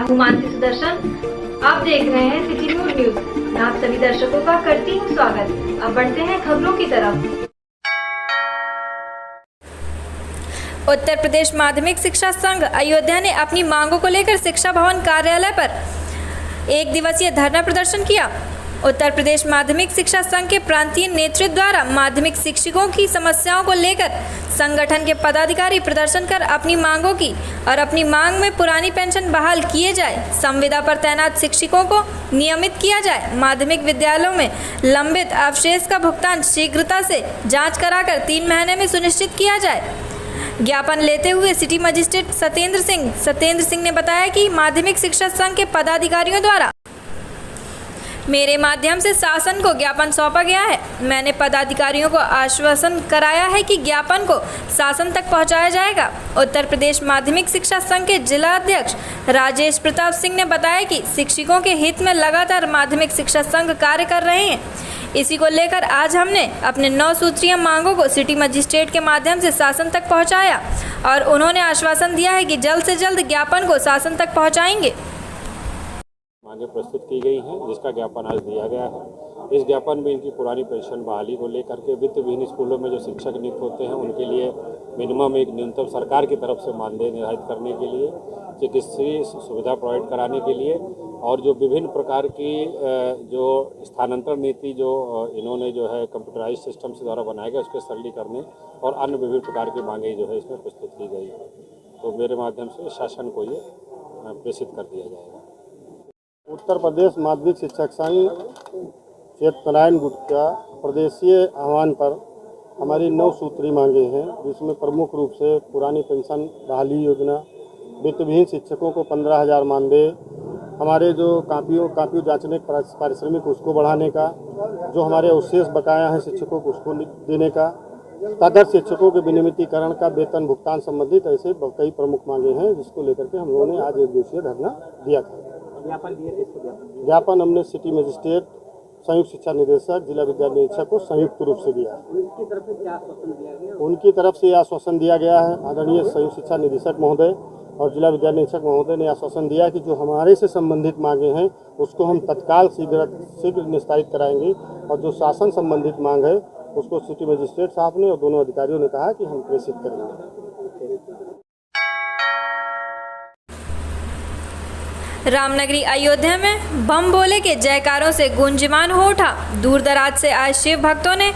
हूँ मानसी सुदर्शन। आप देख रहे हैं सिटी न्यूज। मैं आप सभी दर्शकों का करती हूँ स्वागत। अब बढ़ते हैं खबरों की तरफ। उत्तर प्रदेश माध्यमिक शिक्षा संघ अयोध्या ने अपनी मांगों को लेकर शिक्षा भवन कार्यालय पर एक दिवसीय धरना प्रदर्शन किया। उत्तर प्रदेश माध्यमिक शिक्षा संघ के प्रांतीय नेतृत्व द्वारा माध्यमिक शिक्षकों की समस्याओं को लेकर संगठन के पदाधिकारी प्रदर्शन कर अपनी मांगों की और अपनी मांग में पुरानी पेंशन बहाल किए जाए, संविदा पर तैनात शिक्षकों को नियमित किया जाए, माध्यमिक विद्यालयों में लंबित अवशेष का भुगतान शीघ्रता से जाँच कराकर 3 महीने में सुनिश्चित किया जाए। ज्ञापन लेते हुए सिटी मजिस्ट्रेट सत्येंद्र सिंह ने बताया कि माध्यमिक शिक्षा संघ के पदाधिकारियों द्वारा मेरे माध्यम से शासन को ज्ञापन सौंपा गया है। मैंने पदाधिकारियों को आश्वासन कराया है कि ज्ञापन को शासन तक पहुंचाया जाएगा। उत्तर प्रदेश माध्यमिक शिक्षा संघ के जिला अध्यक्ष राजेश प्रताप सिंह ने बताया कि शिक्षकों के हित में लगातार माध्यमिक शिक्षा संघ कार्य कर रहे हैं। इसी को लेकर आज हमने अपने 9 सूत्रीय मांगों को सिटी मजिस्ट्रेट के माध्यम से शासन तक पहुंचाया और उन्होंने आश्वासन दिया है कि जल्द से जल्द ज्ञापन को शासन तक पहुंचाएंगे। मांगे प्रस्तुत की गई हैं, जिसका ज्ञापन आज दिया गया है। इस ज्ञापन में इनकी पुरानी पेंशन बहाली को लेकर के वित्तविहीन स्कूलों में जो शिक्षक नियुक्त होते हैं उनके लिए मिनिमम एक न्यूनतम सरकार की तरफ से मानदेय निर्धारित करने के लिए, चिकित्सीय सुविधा प्रोवाइड कराने के लिए और जो विभिन्न प्रकार की जो स्थानांतरण नीति जो इन्होंने जो है कंप्यूटराइज सिस्टम से द्वारा बनाया गया उसके सरली करने और अन्य विभिन्न प्रकार की मांगें जो है इसमें प्रस्तुत की गई है। तो मेरे माध्यम से शासन को ये प्रेषित कर दिया जाएगा। उत्तर प्रदेश माध्यमिक शिक्षक संघ चेतनारायण गुट का प्रदेशीय आह्वान पर हमारी 9 सूत्री मांगे हैं, जिसमें प्रमुख रूप से पुरानी पेंशन बहाली योजना, वित्तविहीन शिक्षकों को 15,000 मानदेय, हमारे जो कापियों जांचने पारिश्रमिक उसको बढ़ाने का, जो हमारे अवशेष बकाया हैं शिक्षकों को उसको देने का, तदर्थ शिक्षकों के विनियमितीकरण का वेतन भुगतान संबंधित ऐसे कई प्रमुख मांगे हैं, जिसको लेकर के हम लोगों ने आज एक दिवसीय धरना दिया था। ज्ञापन हमने सिटी मजिस्ट्रेट, संयुक्त शिक्षा निदेशक, जिला विद्यालय निरीक्षक को संयुक्त रूप से दिया है। उनकी तरफ से आश्वासन दिया गया है। आदरणीय संयुक्त शिक्षा निदेशक महोदय और जिला विद्यालय निरीक्षक महोदय ने आश्वासन दिया कि जो हमारे से संबंधित मांगे हैं उसको हम तत्काल शीघ्र निस्तारित कराएंगे और जो शासन संबंधित मांग है उसको सिटी मजिस्ट्रेट साहब ने और दोनों अधिकारियों ने कहा कि हम प्रेषित करेंगे। रामनगरी अयोध्या में बम भोले के जयकारों से गुंजयमान हो उठा। दूर दराज से आए शिव भक्तों ने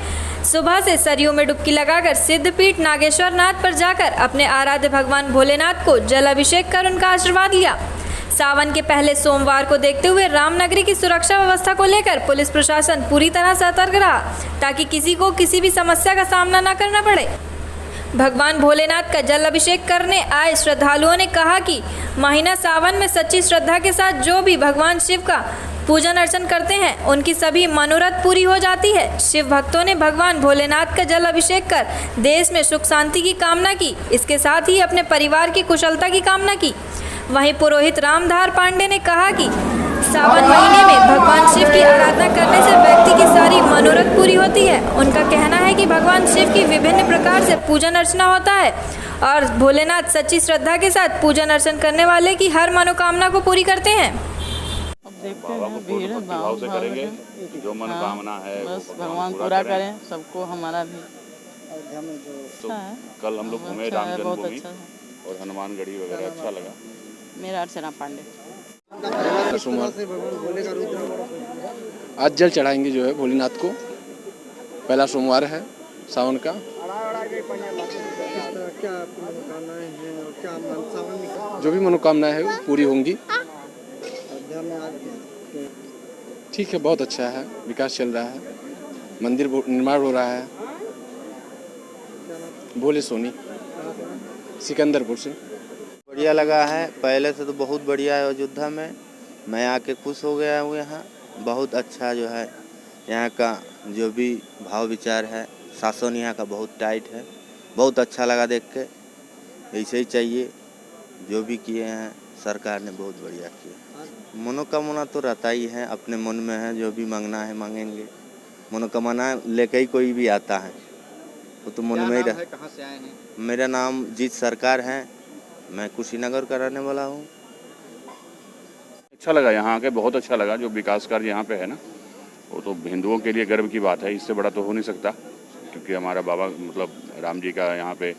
सुबह से सरयू में डुबकी लगाकर सिद्धपीठ नागेश्वर नाथ पर जाकर अपने आराध्य भगवान भोलेनाथ को जल अभिषेक कर उनका आशीर्वाद लिया। सावन के पहले सोमवार को देखते हुए रामनगरी की सुरक्षा व्यवस्था को लेकर पुलिस प्रशासन पूरी तरह सतर्क रहा ताकि किसी को किसी भी समस्या का सामना न करना पड़े। भगवान भोलेनाथ का जल अभिषेक करने आए श्रद्धालुओं ने कहा कि महीना सावन में सच्ची श्रद्धा के साथ जो भी भगवान शिव का पूजन अर्चन करते हैं उनकी सभी मनोरथ पूरी हो जाती है। शिव भक्तों ने भगवान भोलेनाथ का जल अभिषेक कर देश में सुख शांति की कामना की, इसके साथ ही अपने परिवार की कुशलता की कामना की। वहीं पुरोहित रामधार पांडे ने कहा कि सावन महीने में भगवान शिव की आराधना करने से व्यक्ति की सारी मनोरथ पूरी होती है। उनका कहना है कि भगवान शिव की विभिन्न प्रकार से पूजन अर्चना होता है और भोलेनाथ सच्ची श्रद्धा के साथ पूजन अर्चन करने वाले की हर मनोकामना को पूरी करते हैं। अब देखते हैं भीड़ भाव से करेंगे जो मनोकामना है बस भगवान पूरा करें सबको। हमारा भी तो कल हम लोग घूमे राम जन्मभूमि और हनुमानगढ़ी वगैरह, अच्छा लगा। मेरा अर्चना पांडे। आज जल चढ़ाएंगे जो है भोलेनाथ को, पहला सोमवार है सावन का। जो भी मनोकामनाएं है वो पूरी होंगी। ठीक है, बहुत अच्छा है, विकास चल रहा है, मंदिर निर्माण हो रहा है। भोले सोनी, सिकंदरपुर से। बढ़िया लगा है, पहले से तो बहुत बढ़िया है। अयोध्या में मैं आके खुश हो गया हूँ। यहाँ बहुत अच्छा जो है, यहाँ का जो भी भाव विचार है, शासन यहाँ का बहुत टाइट है। बहुत अच्छा लगा देख के। ऐसे ही चाहिए, जो भी किए हैं सरकार ने बहुत बढ़िया किया। मनोकामना तो रहता ही है, अपने मन में है, जो भी मांगना है मांगेंगे। मनोकामना लेके ही कोई भी आता है, वो तो मन में ही रहता है। कहाँ से आए हैं? मेरा नाम जीत सरकार है, मैं कुशीनगर का रहने वाला हूँ। अच्छा लगा यहाँ आके, बहुत अच्छा लगा। जो विकास कार्य यहाँ पे है ना, वो तो हिंदुओं के लिए गर्व की बात है, इससे बड़ा तो हो नहीं सकता, क्योंकि हमारा बाबा मतलब राम जी का यहाँ पे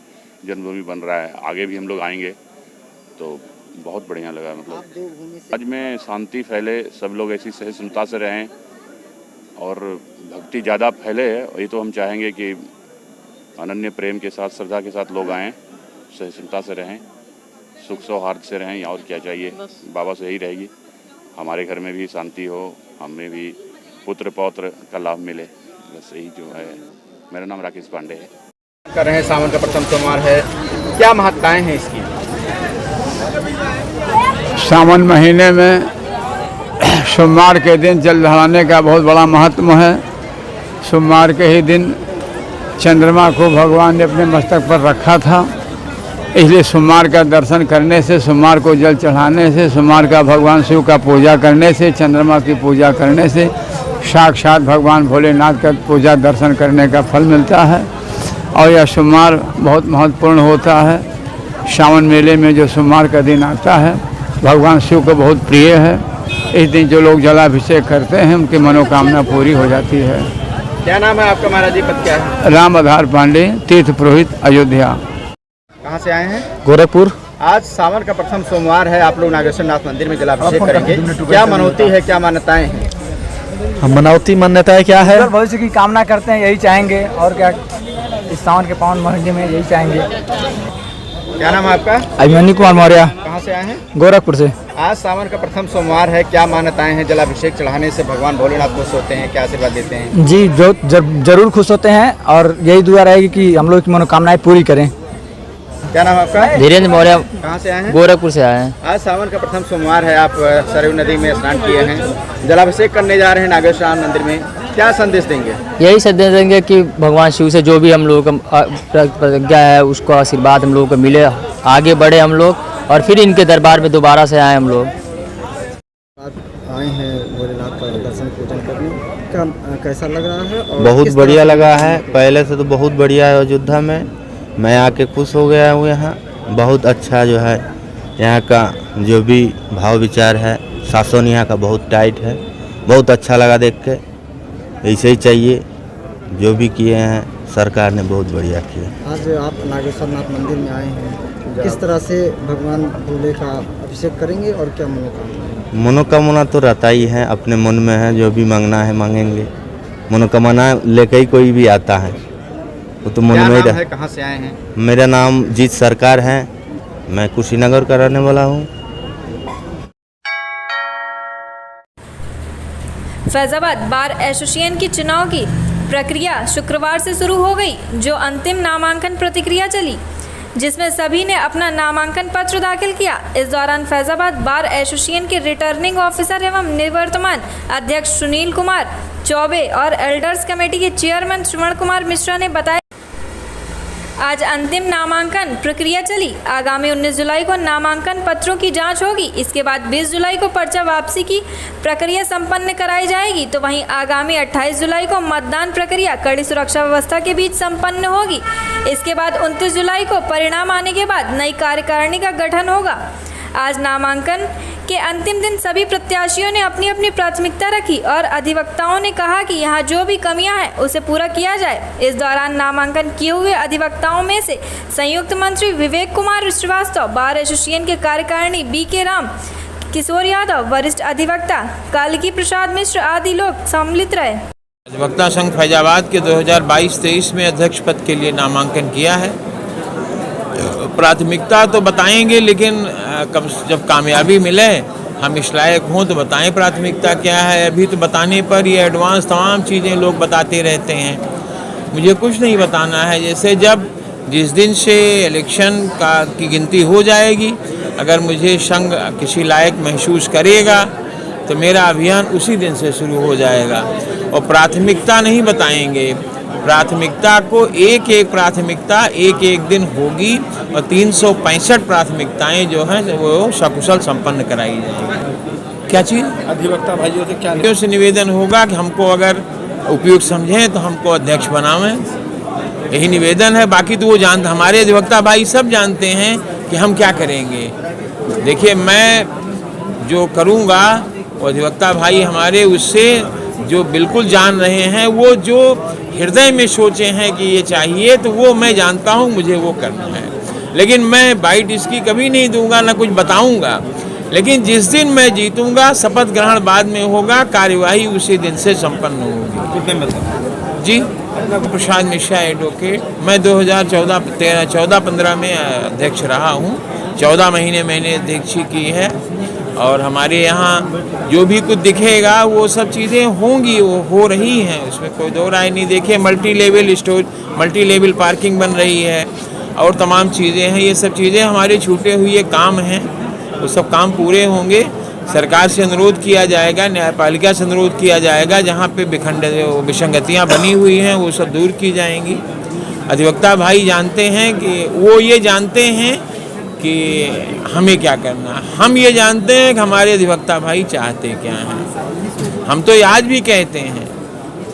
जन्मभूमि बन रहा है। आगे भी हम लोग आएंगे, तो बहुत बढ़िया लगा। मतलब आज में शांति फैले, सब लोग ऐसी सहिष्णुता से रहें और भक्ति ज़्यादा फैले। ये तो हम चाहेंगे कि अनन्य प्रेम के साथ, श्रद्धा के साथ लोग आएँ, सहिष्णुता से रहें, सुख सौहार्द से रहें, और क्या चाहिए। बाबा से यही रहेगी, हमारे घर में भी शांति हो, हमें भी पुत्र पौत्र का लाभ मिले, बस यही जो है। मेरा नाम राकेश पांडे है। कर रहे हैं, सावन का प्रथम सोमवार है, क्या महत्ताएं हैं इसकी? सावन महीने में सोमवार के दिन जल ढालने का बहुत बड़ा महत्व है। सोमवार के ही दिन चंद्रमा को भगवान ने अपने मस्तक पर रखा था, इसलिए सोमवार का दर्शन करने से, सोमवार को जल चढ़ाने से, सोमवार का भगवान शिव का पूजा करने से, चंद्रमा की पूजा करने से साक्षात भगवान भोलेनाथ का पूजा दर्शन करने का फल मिलता है। और यह सोमवार बहुत महत्वपूर्ण होता है। सावन मेले में जो सोमवार का दिन आता है, भगवान शिव को बहुत प्रिय है। इस दिन जो लोग जलाभिषेक करते हैं, उनकी मनोकामना पूरी हो जाती है। क्या नाम है आपका महाराज जी, पद क्या है? राम आधार पांडे, तीर्थ पुरोहित, अयोध्या। कहाँ से आए हैं? गोरखपुर। आज सावन का प्रथम सोमवार है, आप लोग नागेश्वर नाथ मंदिर में जलाभिषेक करेंगे, क्या मनौती है, क्या मान्यताएं हैं? मनौती मान्यताएं क्या है? भविष्य की कामना करते हैं, यही चाहेंगे, और क्या इस सावन के पावन महीने में यही चाहेंगे। क्या नाम है आपका? अभिमन्यु कुमार मौर्य। कहाँ से आए हैं? गोरखपुर से। आज सावन का प्रथम सोमवार है, क्या मान्यताएं हैं? जलाभिषेक चढ़ाने से भगवान भोलेनाथ खुश होते हैं, क्या आशीर्वाद देते हैं? जी, जरूर खुश होते हैं, और यही दुआ रहेगी कि हम लोग की मनोकामनाएं पूरी करें। क्या नाम है आपका? धीरेन्द्र मौर्य। कहाँ से आए हैं? गोरखपुर से आए हैं। आज सावन का प्रथम सोमवार है, आप सरयू नदी में स्नान किए हैं, जलाभिषेक करने जा रहे हैं नागेश्वर मंदिर में, क्या संदेश देंगे? यही संदेश देंगे कि भगवान शिव से जो भी हम लोगों का प्रतिज्ञा है, उसको आशीर्वाद हम लोगों को मिले, आगे बढ़े हम लोग, और फिर इनके दरबार में दोबारा से आए हम लोग। आए हैं भोलेनाथ का दर्शन पूजन करने, क्या कैसा लग रहा है? और बहुत बढ़िया लगा है, पहले से तो बहुत बढ़िया है। अयोध्या में मैं आके खुश हो गया हूँ। यहाँ बहुत अच्छा जो है, यहाँ का जो भी भाव विचार है, शासन यहाँ का बहुत टाइट है, बहुत अच्छा लगा देख के। ऐसे ही चाहिए, जो भी किए हैं सरकार ने बहुत बढ़िया किया। आज आप नागेश्वर नाथ मंदिर में आए हैं, किस तरह से भगवान भोले का अभिषेक करेंगे और क्या मनोकामना? मनोकामना तो रहता ही है, अपने मन में है, जो भी मांगना है मांगेंगे। मनोकामना लेके ही कोई भी आता है, वो तो मन में है। कहाँ से आए हैं? मेरा नाम जीत सरकार है, मैं कुशीनगर का रहने वाला हूँ। फैजाबाद बार एसोसिएशन की चुनाव की प्रक्रिया शुक्रवार से शुरू हो गई, जो अंतिम नामांकन प्रक्रिया चली, जिसमें सभी ने अपना नामांकन पत्र दाखिल किया। इस दौरान फैजाबाद बार एसोसिएशन के रिटर्निंग ऑफिसर एवं निवर्तमान अध्यक्ष सुनील कुमार चौबे और एल्डर्स कमेटी के चेयरमैन श्रवण कुमार मिश्रा ने बताया, आज अंतिम नामांकन प्रक्रिया चली। आगामी 19 जुलाई को नामांकन पत्रों की जांच होगी। इसके बाद 20 जुलाई को पर्चा वापसी की प्रक्रिया संपन्न कराई जाएगी, तो वहीं आगामी 28 जुलाई को मतदान प्रक्रिया कड़ी सुरक्षा व्यवस्था के बीच संपन्न होगी। इसके बाद 29 जुलाई को परिणाम आने के बाद नई कार्यकारिणी का गठन होगा। आज नामांकन के अंतिम दिन सभी प्रत्याशियों ने अपनी अपनी प्राथमिकता रखी और अधिवक्ताओं ने कहा कि यहाँ जो भी कमियां हैं उसे पूरा किया जाए। इस दौरान नामांकन किए हुए अधिवक्ताओं में से संयुक्त मंत्री विवेक कुमार श्रीवास्तव, बार एसोसिएशन के कार्यकारिणी BK राम, किशोर यादव, वरिष्ठ अधिवक्ता कालिकी प्रसाद मिश्र आदि लोग सम्मिलित रहे। अधिवक्ता संघ फैजाबाद के 2022-23 में अध्यक्ष पद के लिए नामांकन किया है। प्राथमिकता तो बताएंगे, लेकिन जब कामयाबी मिले, हम इस लायक हों तो बताएं प्राथमिकता क्या है। अभी तो बताने पर ये एडवांस तमाम चीज़ें लोग बताते रहते हैं, मुझे कुछ नहीं बताना है। जैसे जब जिस दिन से इलेक्शन की गिनती हो जाएगी, अगर मुझे संघ किसी लायक महसूस करेगा तो मेरा अभियान उसी दिन से शुरू हो जाएगा। और प्राथमिकता नहीं बताएंगे, प्राथमिकता को एक एक प्राथमिकता एक एक दिन होगी, और 365 प्राथमिकताएं जो हैं वो सकुशल संपन्न कराई जाएगी। क्या चीज़? अधिवक्ता भाइयों से क्या से निवेदन होगा कि हमको अगर उपयुक्त समझें तो हमको अध्यक्ष बनावें, यही निवेदन है। बाकी तो वो जानते, हमारे अधिवक्ता भाई सब जानते हैं कि हम क्या करेंगे। देखिए, मैं जो करूँगा वो अधिवक्ता भाई हमारे उससे जो बिल्कुल जान रहे हैं, वो जो हृदय में सोचे हैं कि ये चाहिए, तो वो मैं जानता हूँ मुझे वो करना है। लेकिन मैं बाइट इसकी कभी नहीं दूंगा, ना कुछ बताऊंगा। लेकिन जिस दिन मैं जीतूंगा, शपथ ग्रहण बाद में होगा, कार्यवाही उसी दिन से संपन्न होगी। जी, प्रसाद मिश्रा एडवोकेट। मैं 2014-15 में अध्यक्ष रहा हूँ। 14 महीने मैंने अध्यक्षी की है। और हमारे यहाँ जो भी कुछ दिखेगा वो सब चीज़ें होंगी, वो हो रही हैं, उसमें कोई दो राय नहीं। देखिए, मल्टी लेवल पार्किंग बन रही है और तमाम चीज़ें हैं। ये सब चीज़ें हमारे छूटे हुए काम हैं, वो सब काम पूरे होंगे। सरकार से अनुरोध किया जाएगा, न्यायपालिका से अनुरोध किया जाएगा, जहाँ पे विसंगतियाँ बनी हुई हैं वो सब दूर की जाएंगी। अधिवक्ता भाई जानते हैं कि वो ये जानते हैं कि हमें क्या करना। हम ये जानते हैं कि हमारे अधिवक्ता भाई चाहते क्या हैं। हम तो आज भी कहते हैं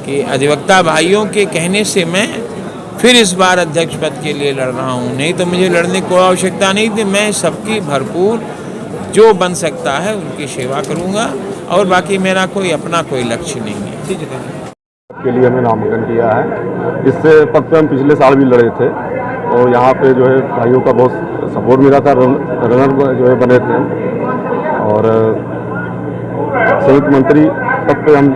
कि अधिवक्ता भाइयों के कहने से मैं फिर इस बार अध्यक्ष पद के लिए लड़ रहा हूँ। नहीं तो मुझे लड़ने की आवश्यकता नहीं थी। मैं सबकी भरपूर जो बन सकता है उनकी सेवा करूँगा, और बाकी मेरा कोई लक्ष्य नहीं है। के लिए हमें नामांकन किया है। इससे पद पे हम पिछले साल भी लड़े थे और यहाँ पे जो है भाइयों का बहुत सपोर्ट मिला था। रनर जो है बने थे और संयुक्त मंत्री पद पे हम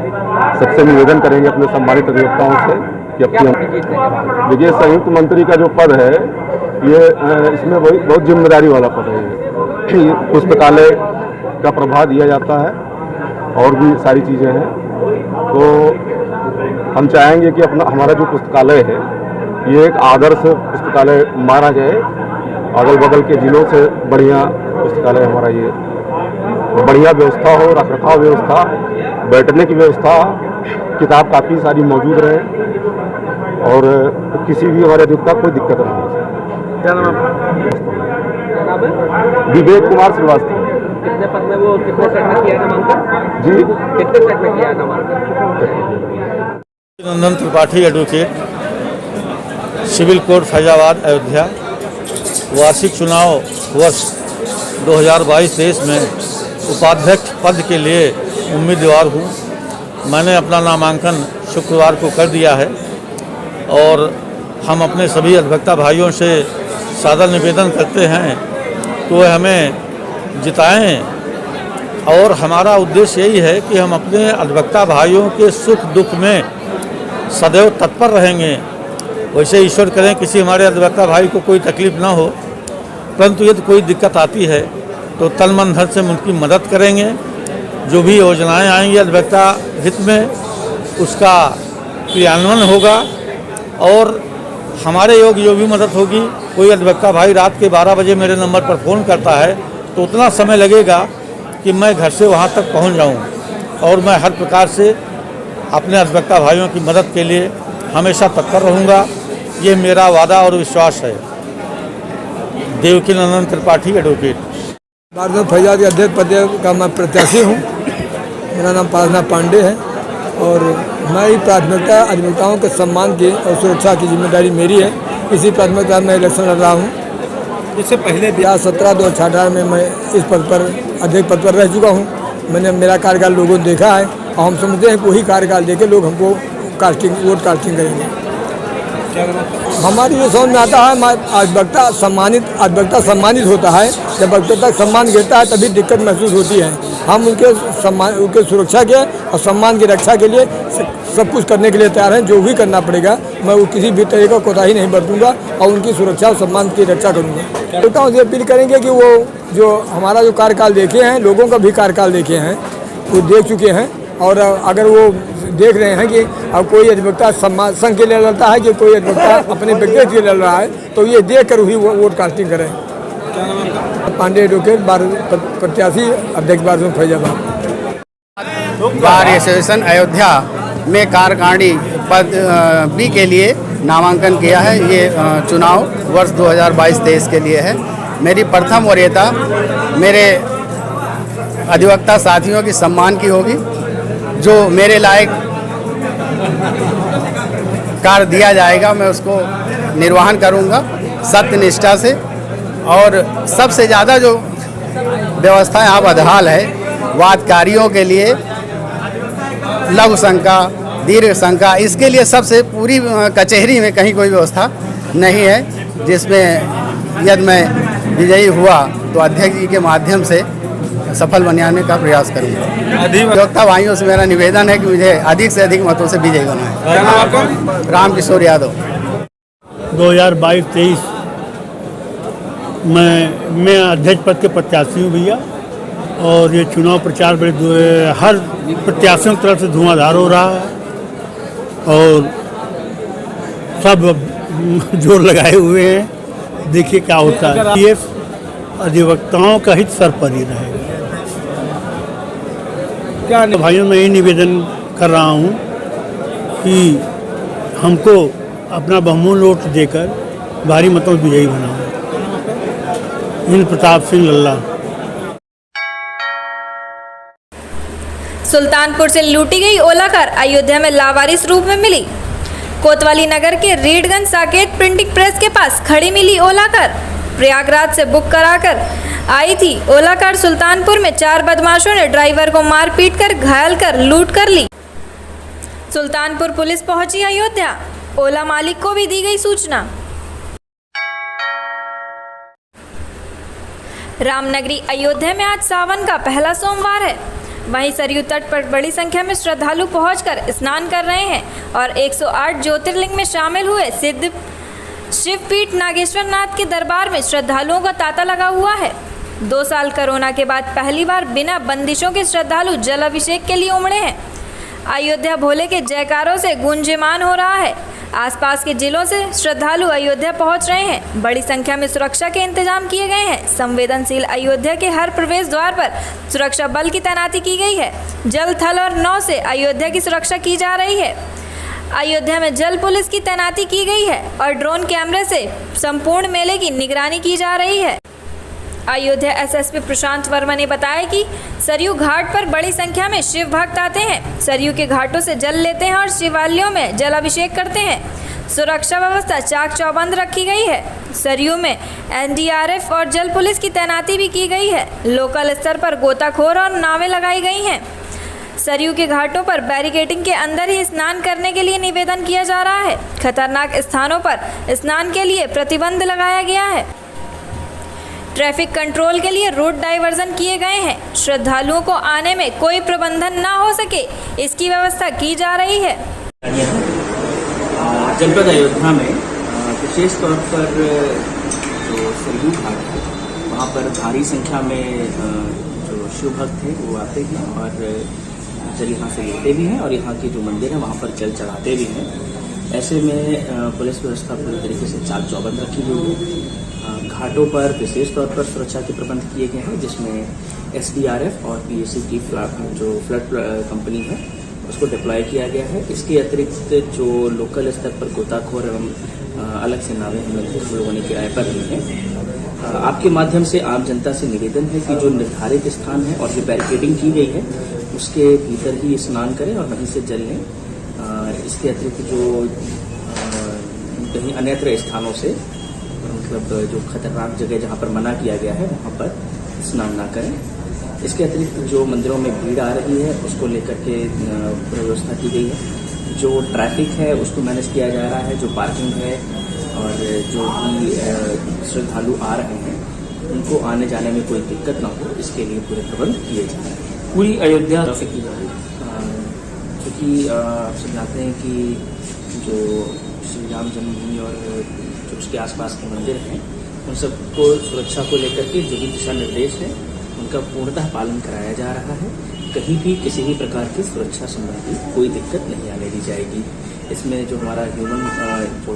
सबसे निवेदन करेंगे अपने सम्मानित अधिवक्ताओं से कि देखिए, संयुक्त मंत्री का जो पद है ये इसमें बहुत जिम्मेदारी वाला पद है। ये पुस्तकालय का प्रभार दिया जाता है और भी सारी चीज़ें हैं। तो हम चाहेंगे कि हमारा जो पुस्तकालय है ये एक आदर्श पुस्तकालय माना जाए। अगल बगल के जिलों से बढ़िया पुस्तकालय हमारा ये बढ़िया व्यवस्था हो, रखरखाव व्यवस्था, बैठने की व्यवस्था, किताब काफ़ी सारी मौजूद रहे और किसी भी हमारे अधिवक्ता को कोई दिक्कत नहीं हो। क्या नाम है? विवेक कुमार श्रीवास्तव। कितने पद में वो कितने सेट में किया नामांकन? जी, कितने सेट में किया नामांकन? Nandan Tripathi advocate, civil court Faizabad Ayodhya. वार्षिक चुनाव वर्ष 2022-23 में उपाध्यक्ष पद के लिए उम्मीदवार हूँ। मैंने अपना नामांकन शुक्रवार को कर दिया है और हम अपने सभी अधिवक्ता भाइयों से सादर निवेदन करते हैं तो वह हमें जिताएं। और हमारा उद्देश्य यही है कि हम अपने अधिवक्ता भाइयों के सुख दुख में सदैव तत्पर रहेंगे। वैसे ईश्वर करें किसी हमारे अधिवक्ता भाई को कोई तकलीफ ना हो, परंतु यदि कोई दिक्कत आती है तो तन मन धन से उनकी मदद करेंगे। जो भी योजनाएं आएंगी अधिवक्ता हित में उसका क्रियान्वयन होगा और हमारे योग्य जो भी मदद होगी। कोई अधिवक्ता भाई रात के 12 बजे मेरे नंबर पर फ़ोन करता है तो उतना समय लगेगा कि मैं घर से वहाँ तक पहुँच जाऊँ और मैं हर प्रकार से अपने अधिवक्ता भाइयों की मदद के लिए हमेशा तत्पर रहूँगा। ये मेरा वादा और विश्वास है। देवकी नंदन त्रिपाठी एडवोकेट। बारदान फैजाबाद के अध्यक्ष पद का मैं प्रत्याशी हूँ। मेरा नाम पारना पांडे है और हमारी प्राथमिकता अधिवक्ताओं के सम्मान की और सुरक्षा की जिम्मेदारी मेरी है। इसी प्राथमिकता में इलेक्शन लड़ रहा हूँ। इससे पहले 2017-2018 में मैं इस पद पर अध्यक्ष पद पर रह चुका हूँ। मैंने मेरा कार्यकाल लोगों ने देखा है और हम समझते हैं कि वही कार्यकाल देके लोग हमको वोट कास्टिंग करेंगे। हमारी ये समझ में आता है अधिवक्ता सम्मानित होता है। जब वक्ता तक सम्मान गिरता है तभी दिक्कत महसूस होती है। हम उनके सुरक्षा के और सम्मान की रक्षा के लिए सब कुछ करने के लिए तैयार हैं। जो भी करना पड़ेगा मैं वो किसी भी तरह का कोताही नहीं बरतूंगा और उनकी सुरक्षा और सम्मान की रक्षा करूँगा। अधिवक्ताओं से अपील करेंगे कि वो जो हमारा जो कार्यकाल देखे हैं, लोगों का भी कार्यकाल देखे हैं, वो देख चुके हैं और अगर वो देख रहे हैं कि अब कोई अधिवक्ता सम्मान संघ के लिए लड़ता है कि कोई अधिवक्ता अपने व्यक्तिगत के लिए लड़ रहा है तो ये देख कर ही वोट कास्टिंग करें। पांडे एडवोकेट, प्रत्याशी अध्यक्ष बारदान फैजाबाद। बार एसोसिएशन अयोध्या में कार्यकारिणी पद बी के लिए नामांकन किया है। ये चुनाव वर्ष 2022-23 के लिए है। मेरी प्रथम वरीयता मेरे अधिवक्ता साथियों की सम्मान की होगी। जो मेरे लायक कार्य दिया जाएगा मैं उसको निर्वहन करूंगा सत्यनिष्ठा से। और सबसे ज़्यादा जो व्यवस्था यहाँ बदहाल है वादकारियों के लिए लघु शंका, दीर्घ शंका, इसके लिए सबसे पूरी कचहरी में कहीं कोई व्यवस्था नहीं है, जिसमें यदि मैं विजयी हुआ तो अध्यक्ष जी के माध्यम से सफल बनाने का प्रयास करूँगा। अधिवक्ता भाइयों से मेरा निवेदन है कि मुझे अधिक से अधिक मतों से विजयी बनाएं। राम किशोर यादव। 2022-23 मैं अध्यक्ष पद के प्रत्याशी हूँ भैया, और ये चुनाव प्रचार बड़े हर प्रत्याशियों की तरफ से धुआंधार हो रहा है और सब जोर लगाए हुए हैं। देखिए क्या होता है। ये अधिवक्ताओं का हित सर पर ही रहेगा। क्या भाइयों, मैं ये निवेदन कर रहा हूँ कि हमको अपना बहुमूल्य वोट देकर भारी मतों से विजयी बनाओ। इंद्र प्रताप सिंह लल्ला। सुल्तानपुर से लूटी गई ओला कार अयोध्या में लावारिस रूप में मिली। कोतवाली नगर के रीडगंज साकेत प्रिंटिंग प्रेस के पास खड़ी मिली ओला कार। प्रयागराज से बुक कराकर आई थी ओला कार सुल्तानपुर में 4 बदमाशों ने ड्राइवर को मार पीट कर घायल कर लूट कर ली। सुल्तानपुर पुलिस पहुंची अयोध्या। ओला मालिक को भी दी गई सूचना। रामनगरी अयोध्या में आज सावन का पहला सोमवार है। वहीं सरयू तट पर बड़ी संख्या में श्रद्धालु पहुंचकर स्नान कर रहे हैं और 108 ज्योतिर्लिंग में शामिल हुए सिद्ध शिवपीठ नागेश्वर नाथ के दरबार में श्रद्धालुओं का तांता लगा हुआ है। 2 साल कोरोना के बाद पहली बार बिना बंदिशों के श्रद्धालु जल अभिषेक के लिए उमड़े हैं। अयोध्या भोले के जयकारों से गूंजयमान हो रहा है। आसपास के जिलों से श्रद्धालु अयोध्या पहुंच रहे हैं। बड़ी संख्या में सुरक्षा के इंतजाम किए गए हैं। संवेदनशील अयोध्या के हर प्रवेश द्वार पर सुरक्षा बल की तैनाती की गई है। जल, थल और नौ से अयोध्या की सुरक्षा की जा रही है। अयोध्या में जल पुलिस की तैनाती की गई है और ड्रोन कैमरे से संपूर्ण मेले की निगरानी की जा रही है। अयोध्या एसएसपी प्रशांत वर्मा ने बताया कि सरयू घाट पर बड़ी संख्या में शिव भक्त आते हैं। सरयू के घाटों से जल लेते हैं और शिवालयों में जल अभिषेक करते हैं। सुरक्षा व्यवस्था चाक चौबंद रखी गई है। सरयू में एनडीआरएफ और जल पुलिस की तैनाती भी की गई है। लोकल स्तर पर गोताखोर और नावें लगाई गई हैं। सरयू के घाटों पर बैरिकेडिंग के अंदर ही स्नान करने के लिए निवेदन किया जा रहा है। खतरनाक स्थानों पर स्नान के लिए प्रतिबंध लगाया गया है। ट्रैफिक कंट्रोल के लिए रूट डाइवर्जन किए गए हैं। श्रद्धालुओं को आने में कोई प्रबंधन ना हो सके, इसकी व्यवस्था की जा रही है। जनपद अयोध्या में विशेष तौर पर जो सरयू घाट है वहाँ पर भारी संख्या में जो शिव भक्त हैं वो आते हैं और जल यहाँ से लेते भी हैं और यहाँ के जो मंदिर हैं वहाँ पर जल चढ़ाते भी हैं। ऐसे में पुलिस व्यवस्था पूरी तरीके से चाक चौबंद रखी हुई है। घाटों पर विशेष तौर पर सुरक्षा के प्रबंध किए गए हैं, जिसमें एसडीआरएफ और पीएसी की जो फ्लड कंपनी है उसको डिप्लॉय किया गया है। इसके अतिरिक्त जो लोकल स्तर पर गोताखोर एवं अलग से नावें हम लोगों ने किराए पर ली हैं। आपके माध्यम से आम जनता से निवेदन है कि जो निर्धारित स्थान है और जो बैरिकेडिंग की गई है उसके भीतर ही स्नान करें और वहीं से जल लें। इसके अतिरिक्त जो कहीं अन्यत्र स्थानों से मतलब जो खतरनाक जगह जहाँ पर मना किया गया है वहाँ पर स्नान ना करें। इसके अतिरिक्त जो मंदिरों में भीड़ आ रही है उसको लेकर के व्यवस्था की गई है। जो ट्रैफिक है उसको मैनेज किया जा रहा है। जो पार्किंग है और जो भी श्रद्धालु आ रहे हैं उनको आने जाने में कोई दिक्कत ना हो, इसके लिए पूरे प्रबंध किए जा रहे हैं। पूरी अयोध्या ट्रैफिक की जा रही है, क्योंकि आप सब जानते हैं कि जो श्री राम जन्मभूमि और जो उसके आसपास के मंदिर हैं उन सबको सुरक्षा को लेकर के जो भी दिशा निर्देश हैं उनका पूर्णतः पालन कराया जा रहा है। कहीं भी किसी भी प्रकार की सुरक्षा संबंधी कोई दिक्कत नहीं आने दी जाएगी। इसमें जो हमारा ह्यूमन जो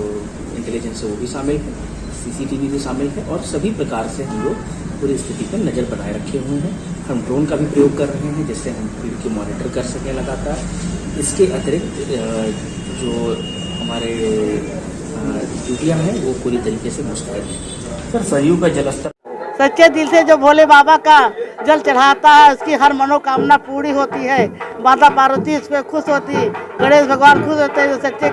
इंटेलिजेंस है वो भी शामिल है, सीसीटीवी भी शामिल है और सभी प्रकार से हम लोग पूरी स्थिति पर नज़र बनाए रखे हुए हैं। हम ड्रोन का भी प्रयोग कर रहे हैं जिससे हम भीड़ की मॉनिटर कर सकें लगातार। इसके अतिरिक्त जो हमारे ड्यूटियाँ हैं वो पूरी तरीके से मुस्तैद हैं। सर, सरयू का जलस्तर सच्चे दिल से जो भोले बाबा का जल चढ़ाता है उसकी हर मनोकामना पूरी होती है। माता पार्वती इस पर खुश होती है, गणेश भगवान खुश होते हैं। जो सच्चे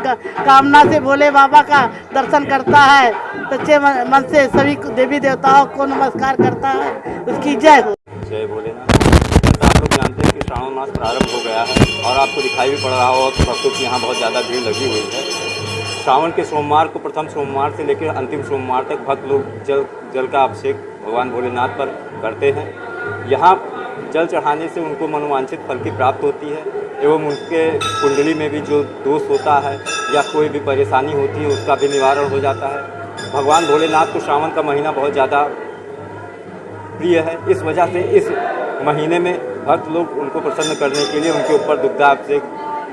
कामना से भोले बाबा का दर्शन करता है, सच्चे मन से सभी देवी देवताओं को नमस्कार करता है, उसकी जय हो। जय भोलेनाथ। मास प्रारंभ हो गया है और आपको दिखाई भी पड़ रहा होगा कि भक्तों की यहाँ बहुत ज़्यादा भीड़ लगी हुई है। श्रावण के सोमवार को, प्रथम सोमवार से लेकर अंतिम सोमवार तक भक्त लोग जल का अभिषेक भगवान भोलेनाथ पर करते हैं। यहाँ जल चढ़ाने से उनको मनोवांछित फल की प्राप्त होती है एवं उनके कुंडली में भी जो दोष होता है या कोई भी परेशानी होती है उसका भी निवारण हो जाता है। भगवान भोलेनाथ को श्रावण का महीना बहुत ज़्यादा प्रिय है। इस वजह से इस महीने में भक्त लोग उनको प्रसन्न करने के लिए उनके ऊपर दुग्धाभिषेक,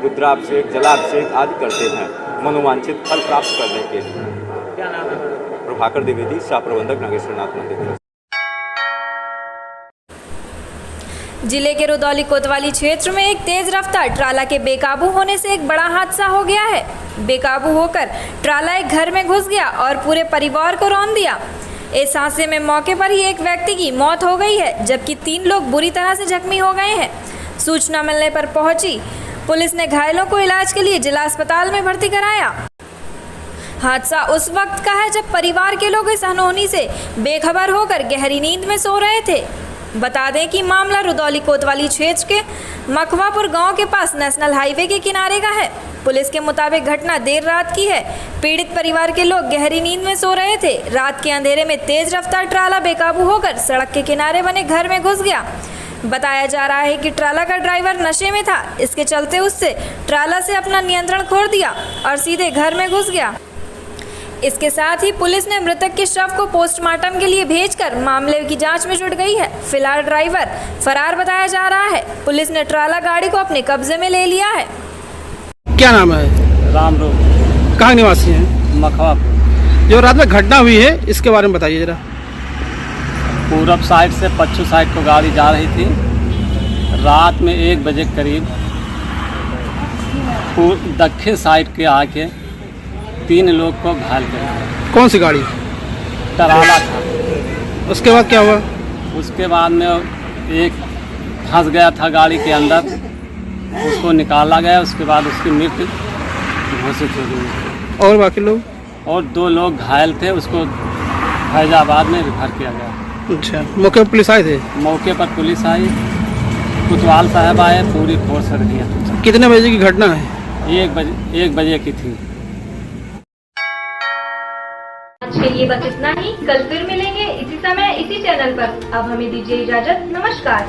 रुद्राभिषेक, जलाभिषेक आदि करते हैं मनोवांछित फल प्राप्त करने के लिए। क्या नाम है? प्रभाकर द्विवेदी, शाह प्रबंधक, नागेश्वरनाथ मंदिर। जिले के रुदौली कोतवाली क्षेत्र में एक तेज रफ्तार ट्राला के बेकाबू होने से एक बड़ा हादसा हो गया है। बेकाबू होकर ट्राला एक घर में घुस गया और पूरे परिवार को रौंद दिया। इस हादसे में मौके पर ही एक व्यक्ति की मौत हो गई है, जबकि 3 लोग बुरी तरह से जख्मी हो गए हैं। सूचना मिलने पर पहुंची पुलिस ने घायलों को इलाज के लिए जिला अस्पताल में भर्ती कराया। हादसा उस वक्त का है जब परिवार के लोग इस अनहोनी से बेखबर होकर गहरी नींद में सो रहे थे। बता दें कि मामला रुदौली कोतवाली क्षेत्र के मखवापुर गांव के पास नेशनल हाईवे के किनारे का है। पुलिस के मुताबिक घटना देर रात की है। पीड़ित परिवार के लोग गहरी नींद में सो रहे थे। रात के अंधेरे में तेज रफ्तार ट्राला बेकाबू होकर सड़क के किनारे बने घर में घुस गया। बताया जा रहा है कि ट्राला का ड्राइवर नशे में था। इसके चलते उससे ट्राला से अपना नियंत्रण खो दिया और सीधे घर में घुस गया। इसके साथ ही पुलिस ने मृतक के शव को पोस्टमार्टम के लिए भेजकर मामले की जांच में जुट गई है। फिलहाल ड्राइवर फरार बताया जा रहा है। पुलिस ने ट्राला गाड़ी को अपने कब्जे में ले लिया है। क्या नाम है? राम रूप। कहाँ निवासी हैं? मखवापुर। जो रात में घटना हुई है इसके बारे में बताइए जरा। पूरब साइड से पश्चिम साइड को गाड़ी जा रही थी। रात में 1 बजे करीब दक्षिण साइड के आके 3 लोग को घायल किया। कौन सी गाड़ी? टराला था। उसके बाद क्या हुआ? उसके बाद में एक फंस गया था गाड़ी के अंदर, उसको निकाला गया। उसके बाद उसकी मृत्यु घोषित हो गई। और बाकी लोग? और 2 लोग घायल थे, उसको फैजाबाद में रिफर किया गया। अच्छा, मौके पर पुलिस आए थे? मौके पर पुलिस आई, कोतवाल साहब आए, पूरी फोर्स रख दिया। कितने बजे की घटना है? 1 बजे की थी। आज के लिए बस इतना ही। कल फिर मिलेंगे इसी समय इसी चैनल पर। अब हमें दीजिए इजाजत। नमस्कार।